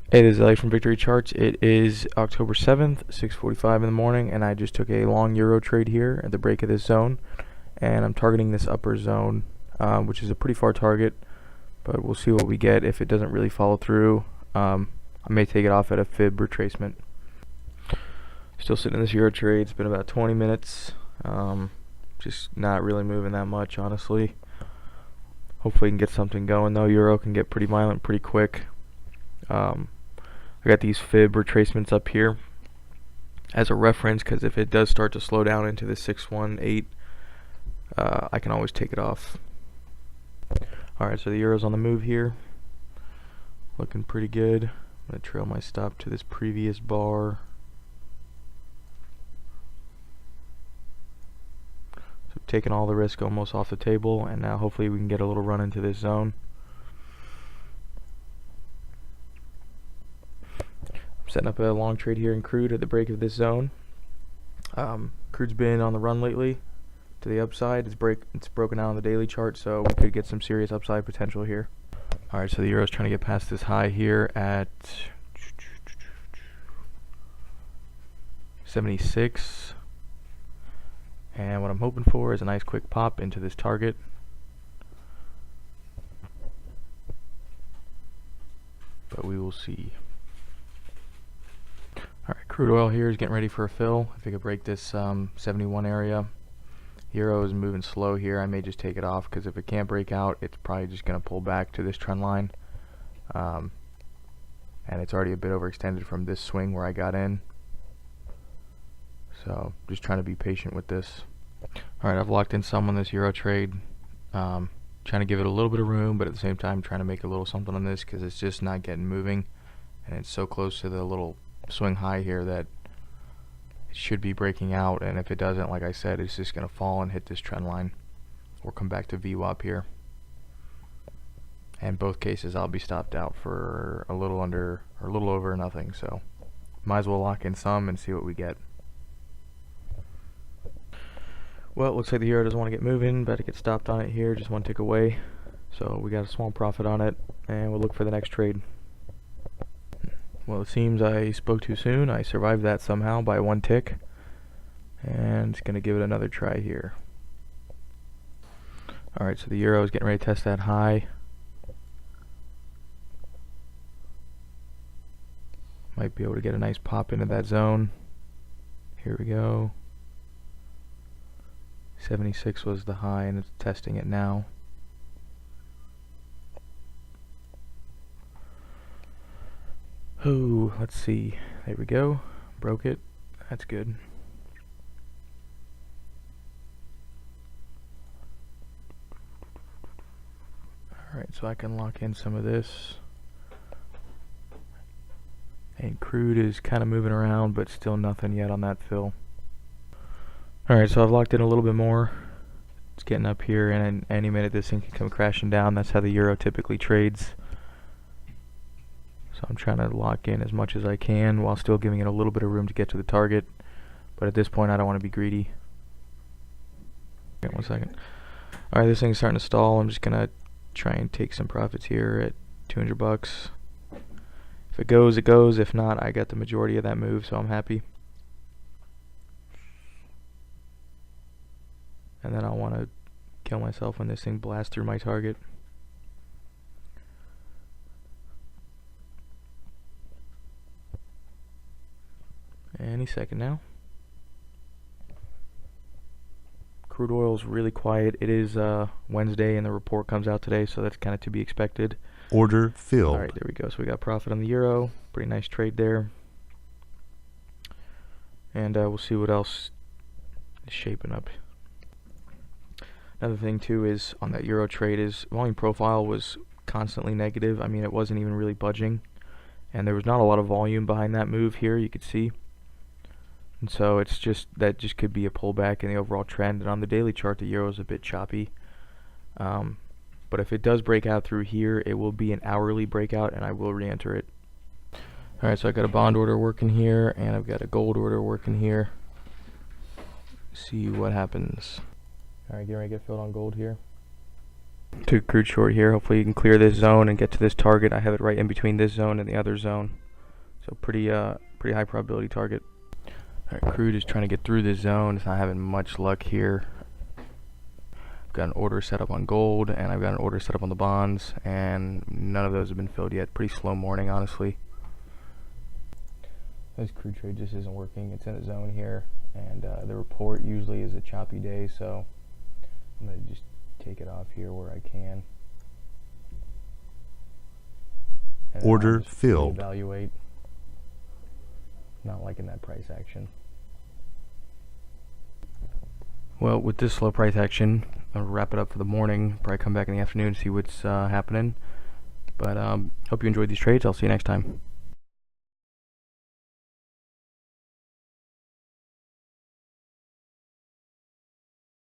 Hey, this is Alex from Victory Charts. It is October 7th, 6:45 in the morning, and I just took a long euro trade here at the break of this zone, and I'm targeting this upper zone, which is a pretty far target, but we'll see what we get. If it doesn't really follow through, I may take it off at a fib retracement. Still sitting in this euro trade. It's been about 20 minutes. Just not really moving that much, honestly. Hopefully, we can get something going, though. Euro can get pretty violent pretty quick. I got these fib retracements up here as a reference, because if it does start to slow down into the 618, I can always take it off. Alright, so the euro's on the move here, looking pretty good. I'm going to trail my stop to this previous bar. So taking all the risk almost off the table, and now hopefully we can get a little run into this zone. Setting up a long trade here in Crude at the break of this zone. Crude's been on the run lately to the upside. It's broken out on the daily chart, so we could get some serious upside potential here. Alright, so the euro's trying to get past this high here at 76. And what I'm hoping for is a nice quick pop into this target. But we will see. Alright, crude oil here is getting ready for a fill. If we could break this 71 area. Euro is moving slow here. I may just take it off, because if it can't break out, it's probably just going to pull back to this trend line. And it's already a bit overextended from this swing where I got in. So just trying to be patient with this. Alright, I've locked in some on this euro trade. Trying to give it a little bit of room, but at the same time trying to make a little something on this, because it's just not getting moving. And it's so close to the little swing high here that it should be breaking out, and if it doesn't, like I said, it's just going to fall and hit this trend line or come back to VWAP here. And both cases I'll be stopped out for a little under or a little over nothing, so might as well lock in some and see what we get. Well, it looks like the euro doesn't want to get moving. Better get stopped on it here, just one tick away. So we got a small profit on it, and we'll look for the next trade. Well, it seems I spoke too soon. I survived that somehow by one tick, and gonna give it another try here. Alright, so the euro is getting ready to test that high. Might be able to get a nice pop into that zone. Here we go. 76 was the high, and it's testing it now. Oh, let's see. There we go. Broke it. That's good. Alright, so I can lock in some of this. And crude is kind of moving around, but still nothing yet on that fill. Alright, so I've locked in a little bit more. It's getting up here, and any minute this thing can come crashing down. That's how the euro typically trades. So I'm trying to lock in as much as I can while still giving it a little bit of room to get to the target. But at this point, I don't want to be greedy. Okay, 1 second. Alright, this thing's starting to stall. I'm just going to try and take some profits here at 200 bucks. If it goes, it goes. If not, I got the majority of that move, so I'm happy. And then I'll want to kill myself when this thing blasts through my target. Any second now. Crude oil's really quiet. It is Wednesday, and the report comes out today, so that's kind of to be expected. Order filled. Alright, there we go. So we got profit on the euro. Pretty nice trade there. And we'll see what else is shaping up. Another thing too is on that euro trade is volume profile was constantly negative. I mean, it wasn't even really budging, and there was not a lot of volume behind that move here, you could see. And so it's just that just could be a pullback in the overall trend. And on the daily chart, the euro is a bit choppy. But if it does break out through here, it will be an hourly breakout, and I will re-enter it. Alright, so I got a bond order working here, and I've got a gold order working here. See what happens. Alright, getting ready to get filled on gold here. Took crude short here. Hopefully you can clear this zone and get to this target. I have it right in between this zone and the other zone. So pretty high probability target. Alright, crude is trying to get through this zone. It's not having much luck here. I've got an order set up on gold, and I've got an order set up on the bonds, and none of those have been filled yet. Pretty slow morning, honestly. This crude trade just isn't working. It's in a zone here, and the report usually is a choppy day, so I'm going to just take it off here where I can. And Order filled. Evaluate. Not liking that price action. Well, with this slow price action, I'll wrap it up for the morning. Probably come back in the afternoon and see what's happening. But hope you enjoyed these trades. I'll see you next time.